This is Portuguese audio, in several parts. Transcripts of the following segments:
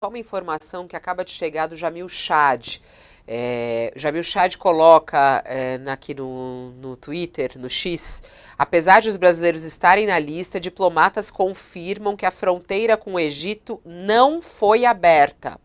só uma informação que acaba de chegar do Jamil Chad. Jamil Chad coloca aqui no Twitter, no X, apesar de os brasileiros estarem na lista, diplomatas confirmam que a fronteira com o Egito não foi aberta.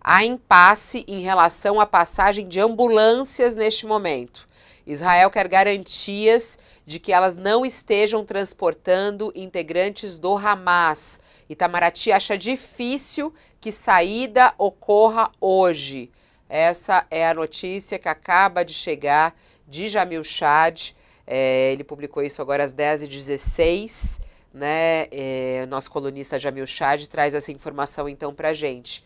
Há impasse em relação à passagem de ambulâncias neste momento. Israel quer garantias de que elas não estejam transportando integrantes do Hamas. Itamaraty acha difícil que saída ocorra hoje. Essa é a notícia que acaba de chegar de Jamil Chad. Ele publicou isso agora às 10h16, né? Nosso colunista Jamil Chad traz essa informação então pra gente.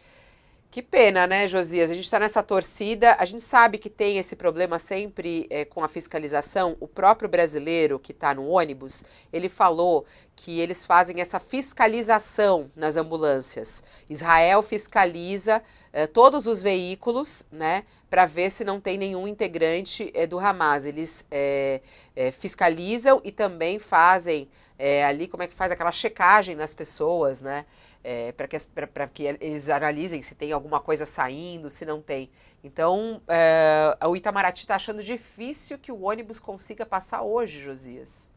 Que pena, né, Josias? A gente está nessa torcida, a gente sabe que tem esse problema sempre com a fiscalização. O próprio brasileiro que está no ônibus, ele falou que eles fazem essa fiscalização nas ambulâncias. Israel fiscaliza todos os veículos, né, para ver se não tem nenhum integrante do Hamas. Eles fiscalizam e também fazem ali, como é que faz aquela checagem nas pessoas, né? Para que eles analisem se tem alguma coisa saindo, se não tem. Então, o Itamaraty está achando difícil que o ônibus consiga passar hoje, Josias.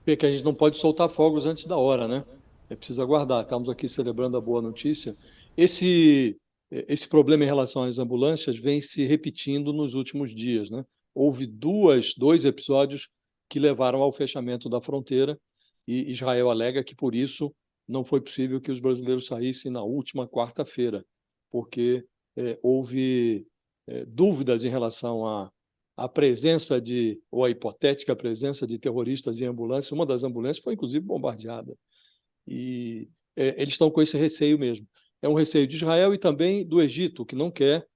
Porque a gente não pode soltar fogos antes da hora, né? É preciso aguardar. Estamos aqui celebrando a boa notícia. Esse problema em relação às ambulâncias vem se repetindo nos últimos dias, né? Houve dois episódios que levaram ao fechamento da fronteira e Israel alega que, por isso, não foi possível que os brasileiros saíssem na última quarta-feira, porque houve dúvidas em relação à presença ou à hipotética presença de terroristas em ambulâncias. Uma das ambulâncias foi, inclusive, bombardeada. E eles estão com esse receio mesmo. É um receio de Israel e também do Egito, que não quer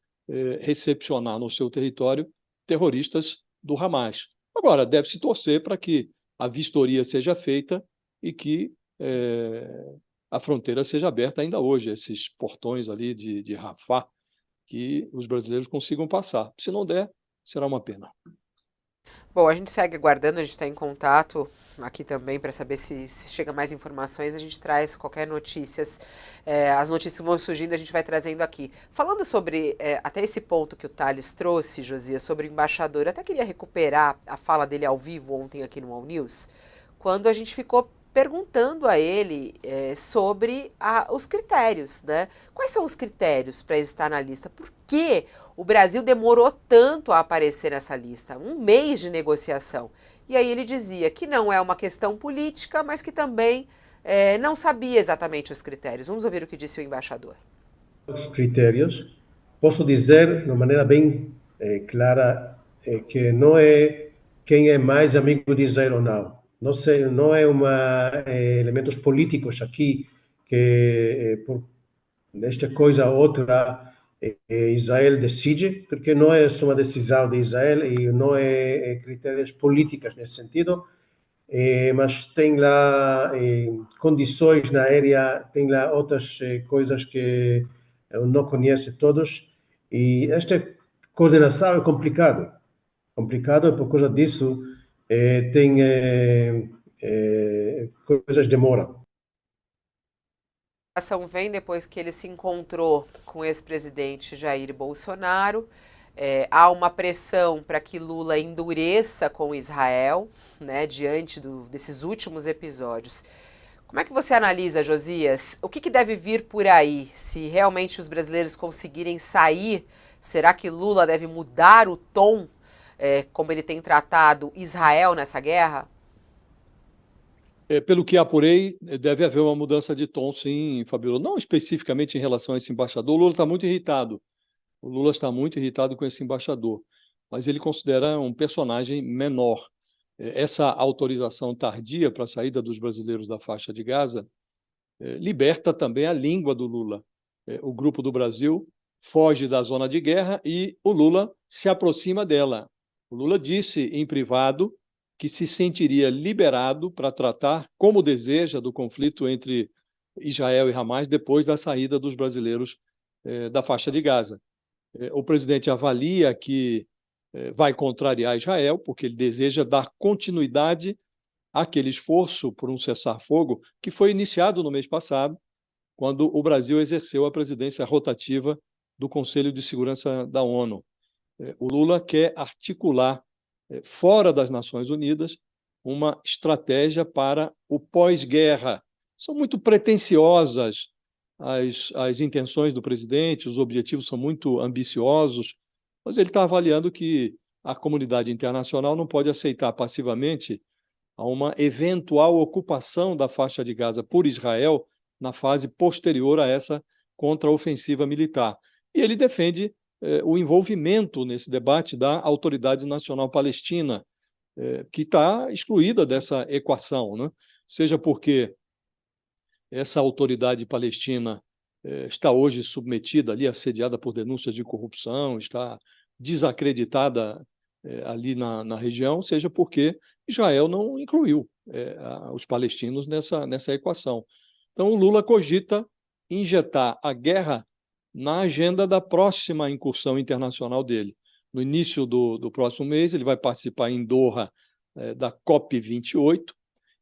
recepcionar no seu território terroristas do Hamas. Agora, deve-se torcer para que a vistoria seja feita e que a fronteira seja aberta ainda hoje, esses portões ali de Rafah, que os brasileiros consigam passar. Se não der, será uma pena. Bom, a gente segue aguardando, a gente está em contato aqui também para saber se chega mais informações, a gente traz qualquer notícias. As notícias vão surgindo, a gente vai trazendo aqui. Falando sobre até esse ponto que o Thales trouxe, Josias, sobre o embaixador, eu até queria recuperar a fala dele ao vivo ontem aqui no All News, quando a gente ficou perguntando a ele sobre os critérios, né? Quais são os critérios para estar na lista? Por que o Brasil demorou tanto a aparecer nessa lista? 1 mês de negociação. E aí ele dizia que não é uma questão política, mas que também não sabia exatamente os critérios. Vamos ouvir o que disse o embaixador. Os critérios, posso dizer de uma maneira bem clara que não é quem é mais amigo de Israel ou não. Não sei, não é elementos políticos aqui que por esta coisa ou outra Israel decide, porque não é só uma decisão de Israel e não é critérios políticos nesse sentido, mas tem lá condições na área, tem lá outras coisas que eu não conheço todos, e esta coordenação é complicado e por causa disso tem coisas demoram. A ação vem depois que ele se encontrou com o ex-presidente Jair Bolsonaro. Há uma pressão para que Lula endureça com Israel, né, diante desses últimos episódios. Como é que você analisa, Josias? O que deve vir por aí? Se realmente os brasileiros conseguirem sair, será que Lula deve mudar o tom, como ele tem tratado Israel nessa guerra? Pelo que apurei, deve haver uma mudança de tom, sim, Fabiola. Não especificamente em relação a esse embaixador. O Lula está muito irritado. O Lula está muito irritado com esse embaixador, mas ele considera um personagem menor. Essa autorização tardia para a saída dos brasileiros da faixa de Gaza liberta também a língua do Lula. O Grupo do Brasil foge da zona de guerra e o Lula se aproxima dela. O Lula disse em privado que se sentiria liberado para tratar como deseja do conflito entre Israel e Hamas depois da saída dos brasileiros da faixa de Gaza. O presidente avalia que vai contrariar Israel, porque ele deseja dar continuidade àquele esforço por um cessar-fogo que foi iniciado no mês passado quando o Brasil exerceu a presidência rotativa do Conselho de Segurança da ONU. O Lula quer articular, fora das Nações Unidas, uma estratégia para o pós-guerra. São muito pretensiosas as intenções do presidente, os objetivos são muito ambiciosos, mas ele está avaliando que a comunidade internacional não pode aceitar passivamente a uma eventual ocupação da faixa de Gaza por Israel na fase posterior a essa contraofensiva militar. E ele defende o envolvimento nesse debate da Autoridade Nacional Palestina, que está excluída dessa equação, né? Seja porque essa autoridade palestina está hoje submetida ali, assediada por denúncias de corrupção, está desacreditada ali na região, seja porque Israel não incluiu os palestinos nessa equação. Então, o Lula cogita injetar a guerra na agenda da próxima incursão internacional dele. No início do próximo mês, ele vai participar em Doha da COP28.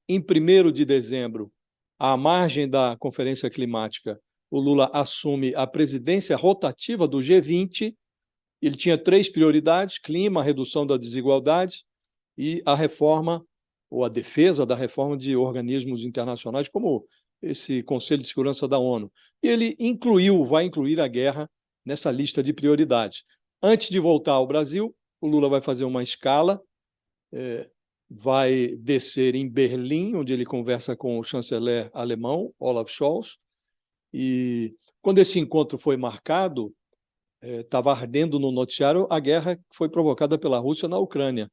Em 1º de dezembro, à margem da Conferência Climática, o Lula assume a presidência rotativa do G20. Ele tinha 3 prioridades: clima, redução da desigualdade e a reforma ou a defesa da reforma de organismos internacionais, como esse Conselho de Segurança da ONU. E ele vai incluir a guerra nessa lista de prioridades. Antes de voltar ao Brasil, o Lula vai fazer uma escala, vai descer em Berlim, onde ele conversa com o chanceler alemão, Olaf Scholz, e quando esse encontro foi marcado, estava ardendo no noticiário a guerra que foi provocada pela Rússia na Ucrânia.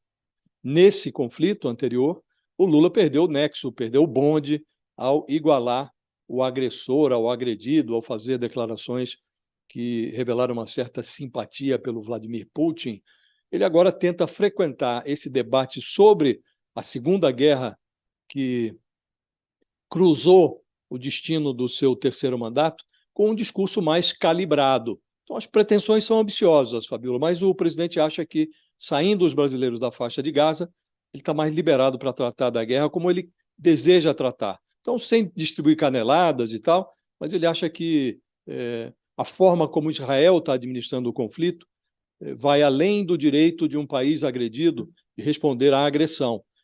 Nesse conflito anterior, o Lula perdeu o nexo, perdeu o bonde ao igualar o agressor, ao agredido, ao fazer declarações que revelaram uma certa simpatia pelo Vladimir Putin. Ele agora tenta frequentar esse debate sobre a Segunda Guerra, que cruzou o destino do seu 3º mandato, com um discurso mais calibrado. Então, as pretensões são ambiciosas, Fabíola, mas o presidente acha que, saindo os brasileiros da faixa de Gaza, ele está mais liberado para tratar da guerra como ele deseja tratar. Então, sem distribuir caneladas e tal, mas ele acha que a forma como Israel está administrando o conflito vai além do direito de um país agredido de responder à agressão.